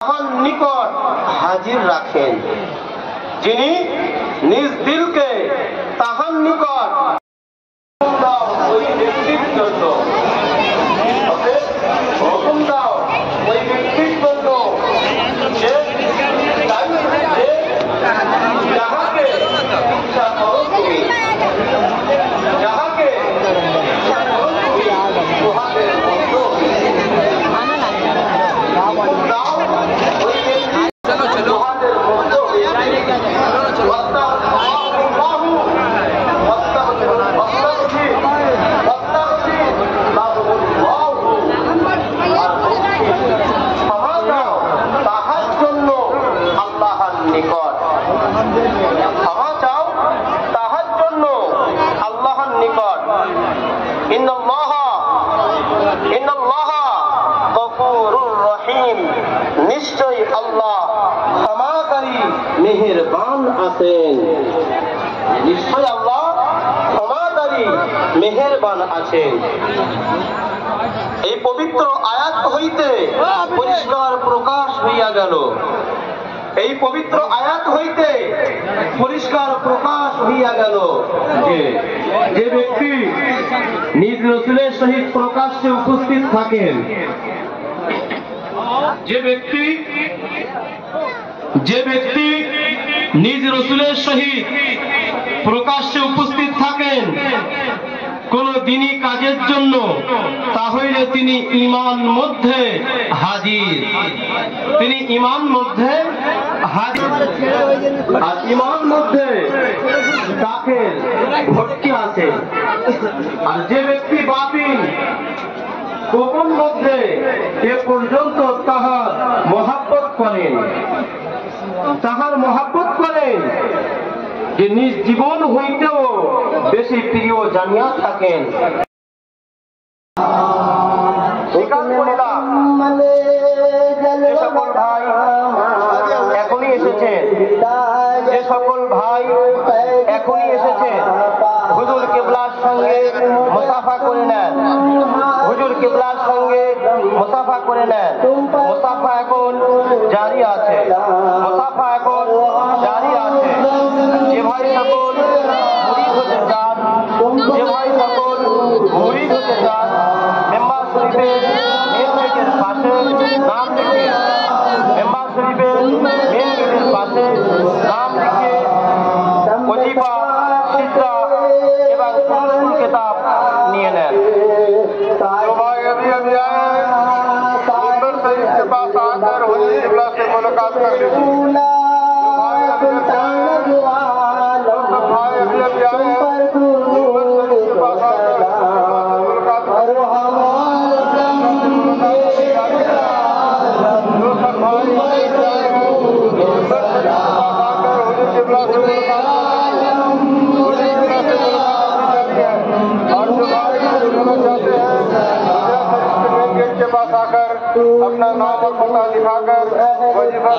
নিকট হাজির রাখেন, যিনি নিজ দিলকে তাহার নিকট ওই ব্যক্তির জন্য হুকুম দাও, ওই ব্যক্তির জন্য যাহাকে ইচ্ছা করো তুমি, যাহাকে ইচ্ছা করো তুমি উহাদের মধ্যে দাও, ওই ব্যক্তি উহাদের মধ্যে তাহার জন্য আল্লাহর নিকট ক্ষমা চাও, তাহার জন্য আল্লাহর নিকট। ইন্নাল্লাহা গফুরুর রহিম, নিশ্চয়ই আল্লাহ ক্ষমাকারী মেহেরবান আছেন, নিশ্চয় আল্লাহ ক্ষমাকারী মেহেরবান আছেন। এই পবিত্র আয়াত হইতে পরিষ্কার প্রকাশ হইয়া গেল, এই পবিত্র আয়াত হইতে পরিষ্কার প্রকাশ হইয়া গেল যে ব্যক্তি নিজ রাসূলের সহিত প্রকাশ্যে উপস্থিত থাকেন, যে ব্যক্তি নিজ রাসূলের সহিত প্রকাশ্যে উপস্থিত থাকেন কোন দিনী কাজের জন্য, তাহলে তিনি ঈমান মধ্যে হাজির, তিনি ঈমান মধ্যে হাজির। আর ঈমান মধ্যে দাখিল ভর্তি আছে। আর যে ব্যক্তি বাতিল গোপন মধ্যে এ পর্যন্ত তাহার মহাব্বত করেন যে নিজ জীবন হইতেও বেশি প্রিয় জানিয়া থাকেন। যে সকল ভাই এখনই এসেছেন, যে সকল ভাই এখনই এসেছেন, হুজুর কিবলার সঙ্গে মুসাফা করে নেন, হুজুর কিবলার সঙ্গে মুসাফা করে নেন। মুসাফা এখন জারি আছে, মুসাফা এখন জারি আছে। যে ভাই সকল মুরিদ হতে চান, যে ভাই সকল মুরিদ হতে চান, মেম্বার শরীফের মেন গেটের পাশে নাম লিখে, মেম্বার শরীফের মেন গেটের পাশে নাম লিখে ওজিফা, সিজদা এবং উর্দু কিতাব নিয়ে নেন। तो भाई अभी आए मेंबर शरीफ के पास आकर हुजूर किबला से मुलाकात कर लीजिए। भाई अभी आए मेंबर शरीफ के पास आकर मुलाकात कर और जो भाई चाहते हैं के पास आकर अपना नाम और पता लिखाकर वजीफा